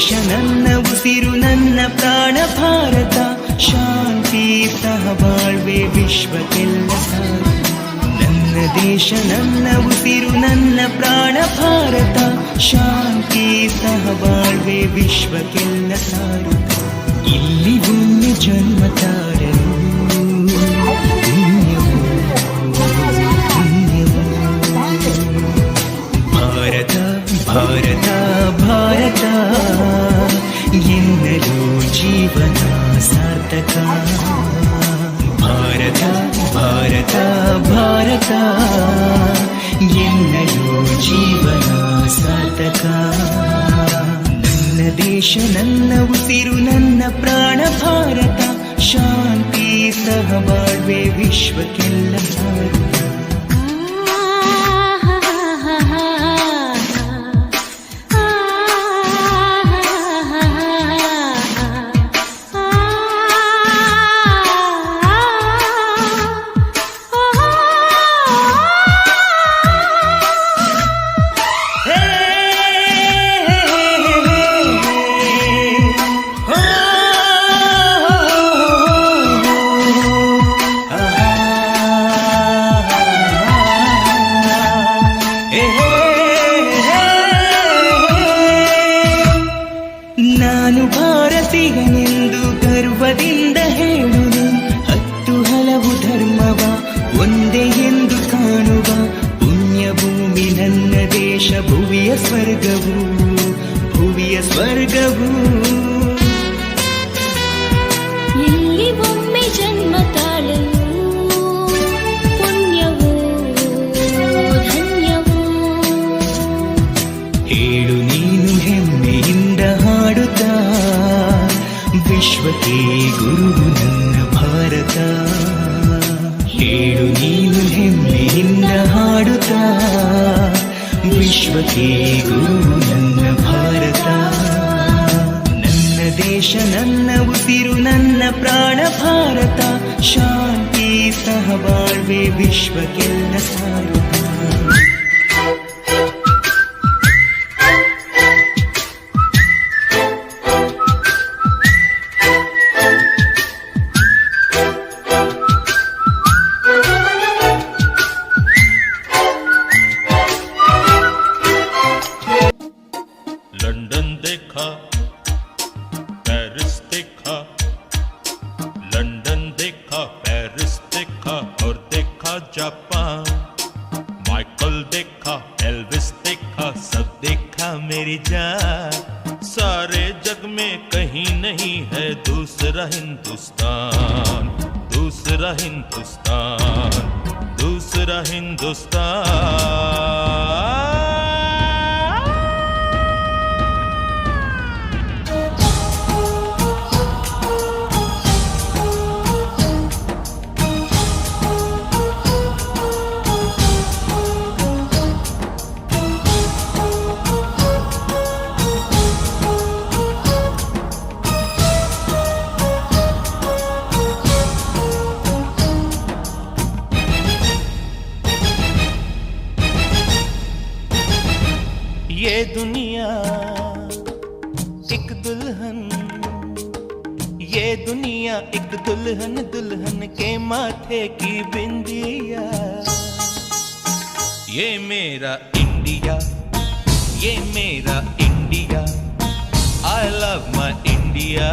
ದೇಶ ನನ್ನ ಉಸಿರು ನನ್ನ ಪ್ರಾಣ ಭಾರತ ಶಾಂತಿ ಸಹಬಾಳ್ವೆ ವಿಶ್ವಕ್ಕೆಲ್ಲ ಸಾರು ನನ್ನ ದೇಶ ನನ್ನ ಉಸಿರು ನನ್ನ ಪ್ರಾಣ ಭಾರತ ಶಾಂತಿ ಸಹಬಾಳ್ವೆ ವಿಶ್ವಕ್ಕೆಲ್ಲ ಸಾರು ಇಲ್ಲಿ ಭೂಮಿ ಜನ್ಮ ತಾರರು ಭಾರತ ಭಾರತ ಭಾರತ ಎನ್ನಲು ಜೀವನ ಸಾರ್ಥಕ ಭಾರತ ಭಾರತ ಭಾರತ ಎನ್ನಲು ಜೀವನ ಸಾರ್ಥಕ ನನ್ನ ದೇಶ ನನ್ನ ಉಸಿರು ನನ್ನ ಪ್ರಾಣ ಭಾರತ ಶಾಂತಿ ಸಹಬಾಳ್ವೆ ವಿಶ್ವಕ್ಕೆಲ್ಲ ಸಾರ್ಥಕ ನಾನು ಭಾರತೀಯನೆಂದು ಗರ್ವದಿಂದ ಹೇಳುವೆ ಹತ್ತು ಹಲವು ಧರ್ಮವ ಒಂದೇ ಎಂದು ಕಾಣುವ ಪುಣ್ಯ ಭೂಮಿ ನನ್ನ ದೇಶ ಭುವಿಯ ಸ್ವರ್ಗವು ಭುವಿಯ ಸ್ವರ್ಗವು ಇಲ್ಲಿ ಒಮ್ಮೆ ಜನ್ಮ ತಾಳಲು ಪುಣ್ಯವು ಧನ್ಯವು ಹೇಳು ನೀನು ಹೆಮ್ಮೆಯಿಂದ ಹಾಡುತ್ತಾ ವಿಶ್ವಕ್ಕೆ ಗುರು ನನ್ನ ಭಾರತ ಹೇಳು ನೀನು ಹೆಮ್ಮೆಯಿಂದ ಹಾಡುತ್ತಾ ವಿಶ್ವಕ್ಕೆ ಗುರು ನನ್ನ ಭಾರತ ನನ್ನ ದೇಶ ನನ್ನ ಉಸಿರು ನನ್ನ ಪ್ರಾಣ ಭಾರತ ಶಾಂತಿ ಸಹಬಾಳ್ವೆ ವಿಶ್ವಕ್ಕೆಲ್ಲ ಸಾರ್ಥಕ लंदन देखा, पेरिस देखा, लंदन देखा, पेरिस देखा और देखा जापान। माइकल देखा, एल्विस देखा, सब देखा मेरी जान। सारे जग में कहीं नहीं है दूसरा हिंदुस्तान, दूसरा हिंदुस्तान, दूसरा हिंदुस्तान। ये दुनिया एक दुल्हन, ये दुनिया एक दुल्हन, दुल्हन के माथे की बिंदिया। ये मेरा इंडिया, ये मेरा India, I love my India।